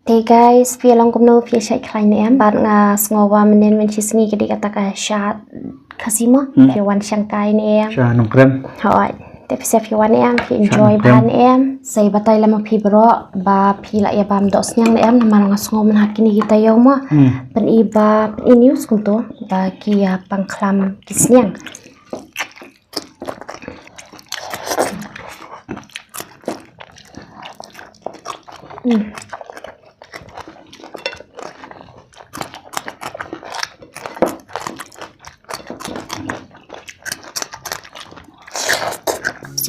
Hey guys, Shillong Kumno Shet klein em bat nga sngowa menen men chisngi kedi kata ka Shet Khasi mo wan Shanghai ni em Sha nong krem Hooid te pse wan em enjoy ban em sei batai lama phi bro ba phi la ya bam Dohsniang em namang sngo men hakini kita yo mo pen iba news kunto ba kia pangklam kisniang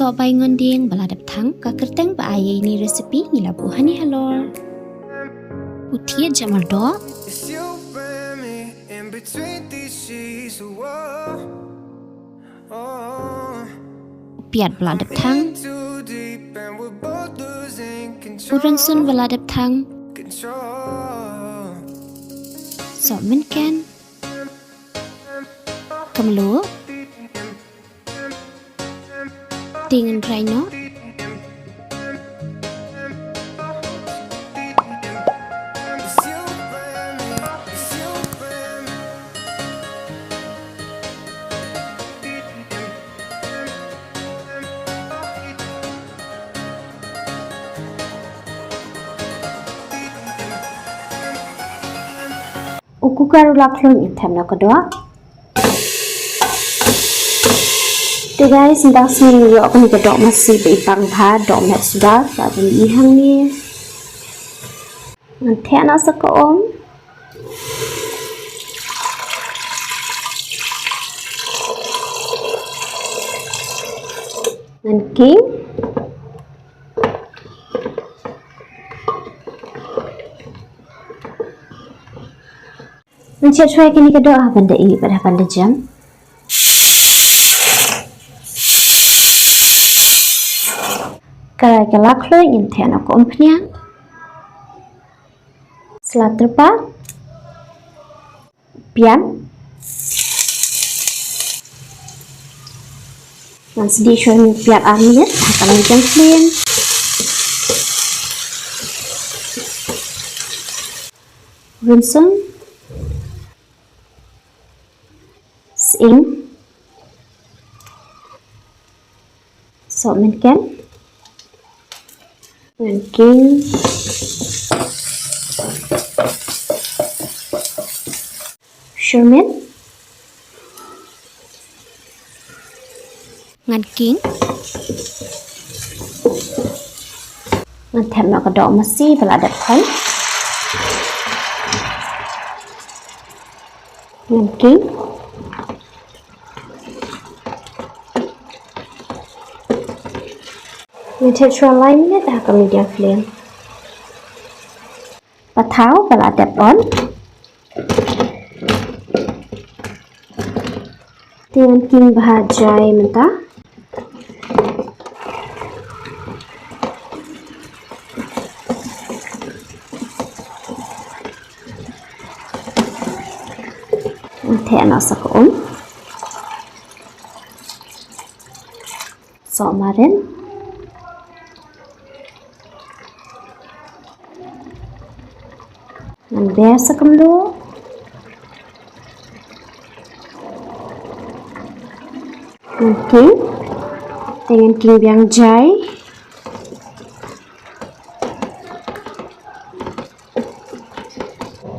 Sohbaingon Dieng baladap thang kakerteng ba ayai ni resipi ngilabu hani halor utia Jamyrdoh piat baladap thang uransun baladap thang Sohbaingon Kumno Dieng Rhino Uku karulak lon item na kedua. Thì guys, chúng ta xin lựa con cái Dohmasi bị bằng phá đỏ mẹ sudah và mình đi hàng đi mình thẻ nó sẽ có ốm mình kín mình chia sẻ cái đó vấn đề ý và vấn đề jam Kaya kelak lo ingin tiada kompnya selat terpa pian dan sedikit pian armit akan menjadi clean rinsen sing Sohbaingon King Sherman Ngan King Ngan thèm nó có Dohmasi và là đẹp thấy Ngan King Mình sẽ cho line nhất là cái medium flame Pathaw và là đẹp ón Dieng king bahajai menta thẻ nó sẽ có ốm Sohmarin Ngan biasa Kumno Ngan king dengan king biang jai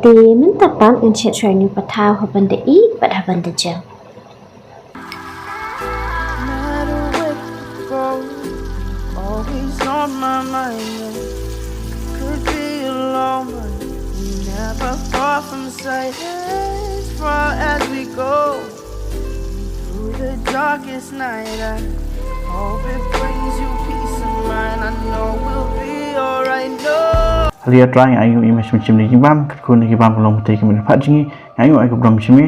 di mentapang ngan Shet training Pathaw haban de I but haban de jam always on my mind could be alone never far from sight as far as we go through the darkest night. I hope it brings you peace of mind. I know we'll be alright. No. Lihat try ayu image macam ni kibam kun kibam belum mesti kami dapat jingi ayu aku belum macam ni.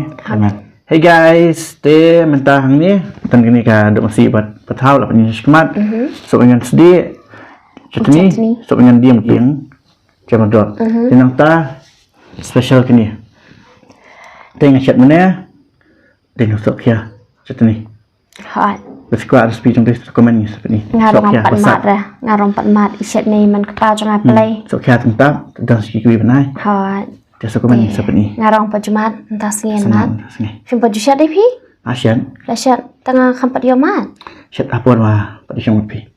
Hey guys, te mentah ni tan kini ka Dohmasi buat Pathaw lah punya sekemat. Sohbaingon sedih Chutney, Sohbaingon Dieng Jamyrdoh. Jenang ta special kini. Tengah chat mana? Dengan sok kia Chutney. Hooid. Bersuka resipi trong đây komen ni seperti ni. Ngarong 4 mat dah. Ngarong 4 mat Shet ni man kepal jangan pelai. Sok kia tentap dan segi kui benai. Hot. Dia sok komen ni seperti ni. Ngarong pajumat entah sengin mat. Sini. Film paju Shet deh pi. Asian. Lah Shet tengah kampat dia mat. Shet apun mah pada siang lebih.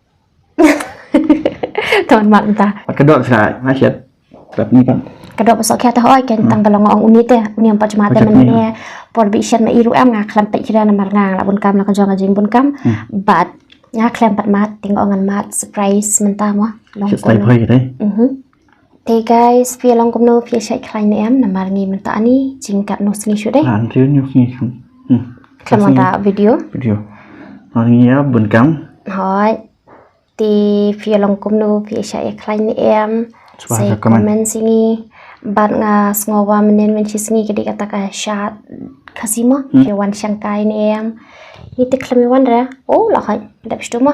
Teman mat entah. Kedok sekali. Asian. Tapi ni kan. Kedok pasal kia tahu kan tang balong ong unit eh. Uni yang pajumat dan mana por bi Shet ma iru am ngah kelampet kira namar ngang lah bun kam lah kejong kejing bun kam. But ngah kelampet mat tinggal ngan mat surprise mentah mah. Shet stay poi gitu. Hey guys, phía long Kumno phía chạy khai em nằm mà nghi mình tạ ni chính cặp nốt sinh chút đấy. Làm chứ nhiều khi không. Làm ra video. Nói nghe buồn cắm. Hỏi. Thì phía long Kumno phía chạy khai em. Say comment singi. Bạn nga ngowa menen chỉ singi cái đi kata cái Shet Khasi mo phía wan sang kai em. Ni tik lami wan ra. Oh lah hai. Đáp chút mà.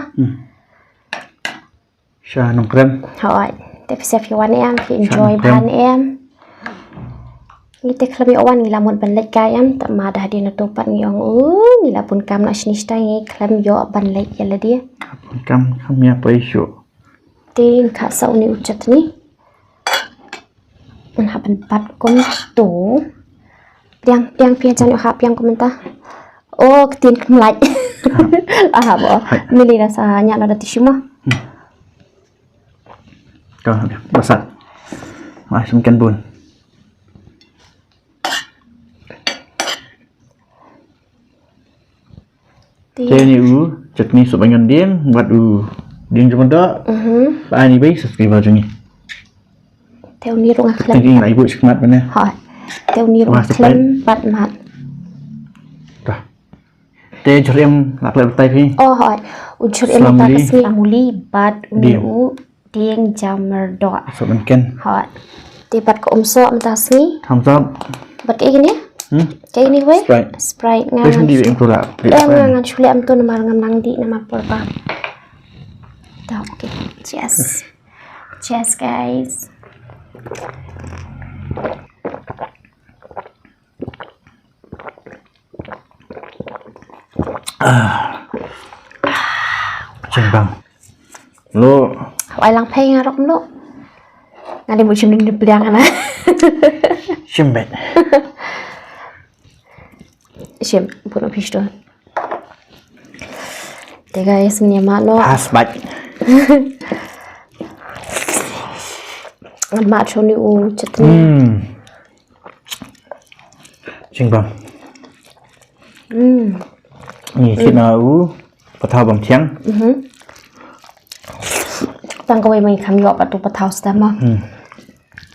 Shet nong keren. Hỏi. Tapi saya fiwan em, fi enjoy bahan em. Ni tek lebih awan ngila mun ban lek em, tak ma dah dia na topat ngi ong ngila pun kam na shnista ngi klam yo ban lek yala dia. Kam ya pai shu. Ting kha sau ni uchat ni. An haban pat kon tu. Yang fi jan yo hap yang komentar. Oh, ketin kemlaj. Ah bo. Mili rasa nya na tisu mah. Rồi, basah. Masuk ikan bun. Saya ni chutney Sohbaingon Dieng buat Dieng Jamyrdoh. Pak ni baik subscribe macam ni. Theo ni rung akhlak. Tadi nak ibu sekemat mana? Hai. Theo ni rung akhlak bat mat. Dah. Teh jurem nak lepas tay Oh hai. Ujur em tak kasih amuli bat unu Dieng Jamyrdoh. Sohbaingon. Hot. Tibat ko umso mentas ni. Thumbs up. Bat kayak gini? Kayak gini weh? Sprite. Weh sendiri yang pula. Ngan chule am tu nama ngang di nama apa? Dah oke. Cheers. Cheers guys. Ceng bang. Lo Ai lang pay ngarok lo. Ngadi mo chim ning bidang ana. Shimbet. Shim puno pisto. Te guys menyama lo. Asbat. Ngad mat choni chutney. Ceng bang. Ni kita Pathaw bang tiang. Tang kawai mai kham yo patu Pathaw stem ma.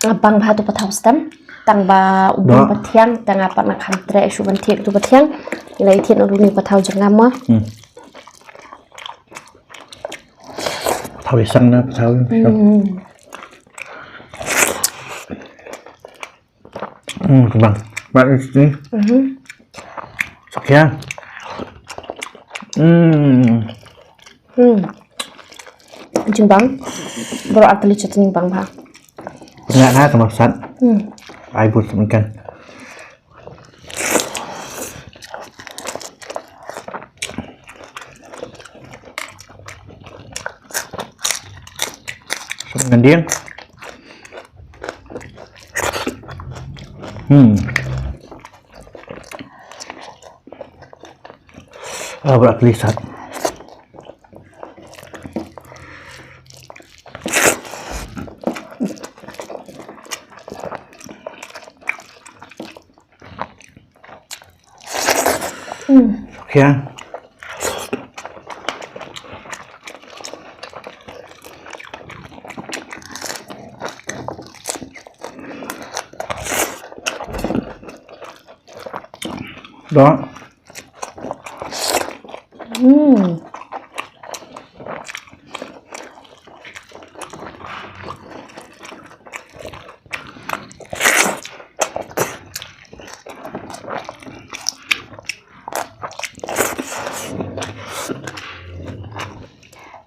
Bang patu Pathaw stem. Tang ba ubun patiang tang apa nak kham tre shu ban thiek tu patiang. Ilai thien uru ni Pathaw jangam ma. Pathaw sang na Pathaw. Bang. Bang ni. Sekian. Jeng bang, baru arti chutney bang pa. Enggak nak sama sat. Ai buat ikan. Sohbaingon Dieng. Berat lisat. Sekian. Đó.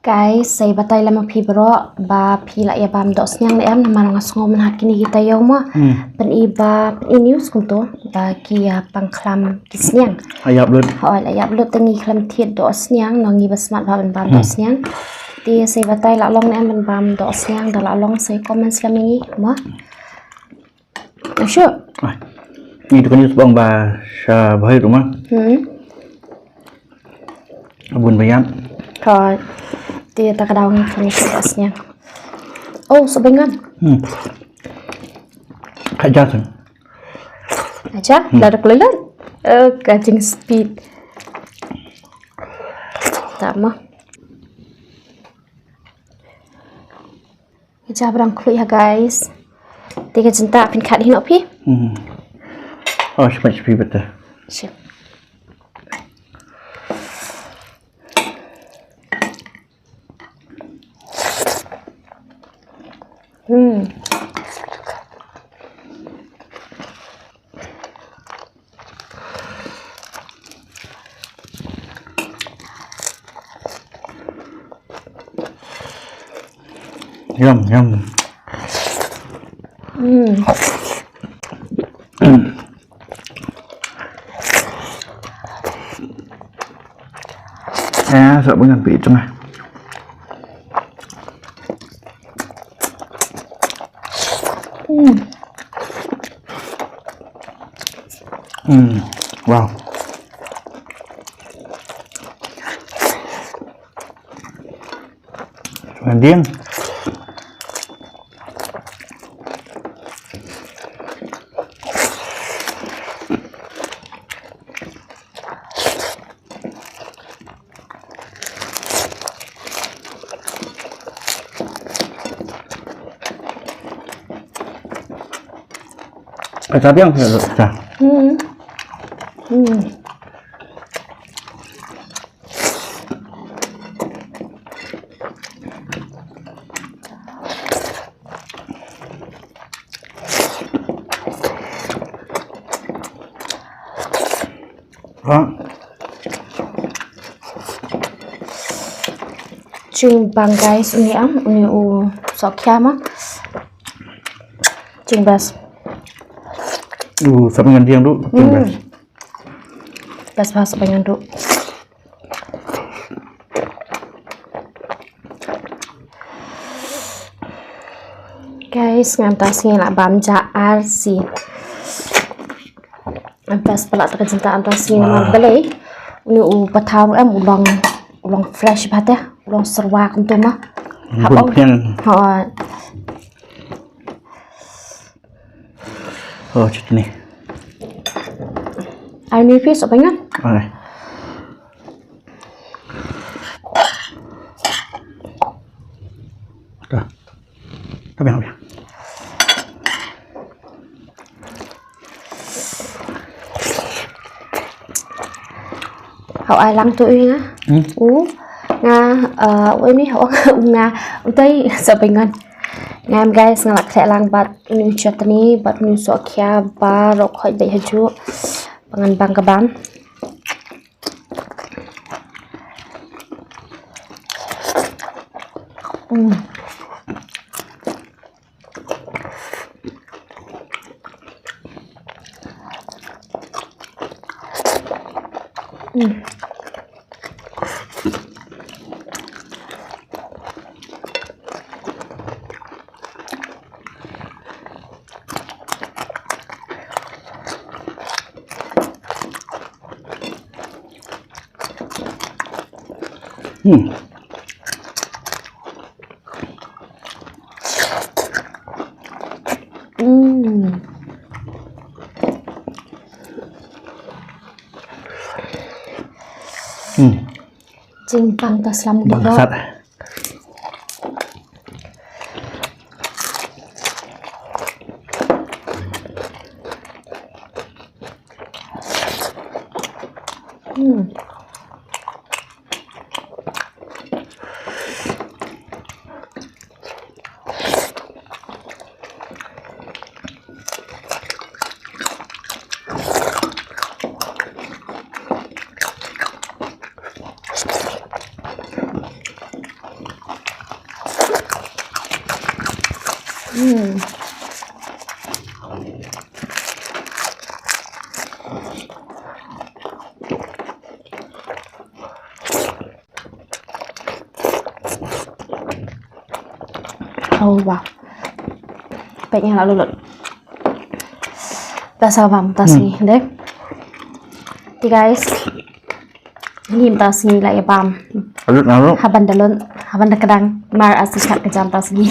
Guys, saya batai lama pi bro ba pi la ya bam Dohsniang em nama ngas ngom hakini kita yo mo pen iba pen news kunto ba ki ya pangklam kisniang Ayap lut. hoi la yap lut tangi klam thiet Dohsniang nongi basmat ba ben bam Dohsniang ti saya batai la long em ben bam Dohsniang da la long saya comment slamingi mo sure Ni tu kan news bang ba sha bhai rumah. Abun bayam. Thôi thì ta cái đầu nghe phần nha. Oh, Sohbaingon. Aja tu. Aja, dah được lên. Catching speed. Tama. Aja berang khublei ya guys. Tiga cinta pin kat hin opi. Oh, cepat betul. Siap. Yum. Sợ bữa gần bị trong này. Wow. Dieng. Tapi yang sudah. Chừng bằng guys uni u sok kiama. Chừng bas. Sohbaingon Dieng tu. Bas bahasa Sohbaingon tu. Guys, ngantasnya nak bamja arsi. Ampas pula tercinta antasnya nama belai. Uni u Pathaw em ulang fresh banget ya. Ulang serwak untuk mah. Habang. Oh, Chutney. Ai ni fish Sohbaingon? Okay. Dah. Habis. Hậu ai lăng tụi nha. Nga ini hậu nga utai Sohbaingon. Ngam guys ngalak saya lang bat ini Chutney bat ini sokya ba rok khoi dei haju pangan bang kabam. Jimpang tas lam Bang dulu. Sat. Oh wow. Baiknya lalu lut. Bahasa bam tas ni deh. Di guys. Ini tas ni lah ya bam. Lalu. Haban kadang mar asikat kejam tas ni.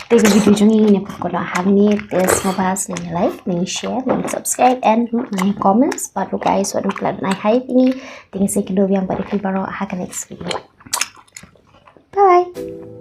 Tiga video jung ini pukul hari ni tes ngobahas ni like, ni share, ni subscribe and ni comments. Baru guys, waduh kelad naik hype ini. Tinggal saya kedua yang pada video baru akan next video. Bye.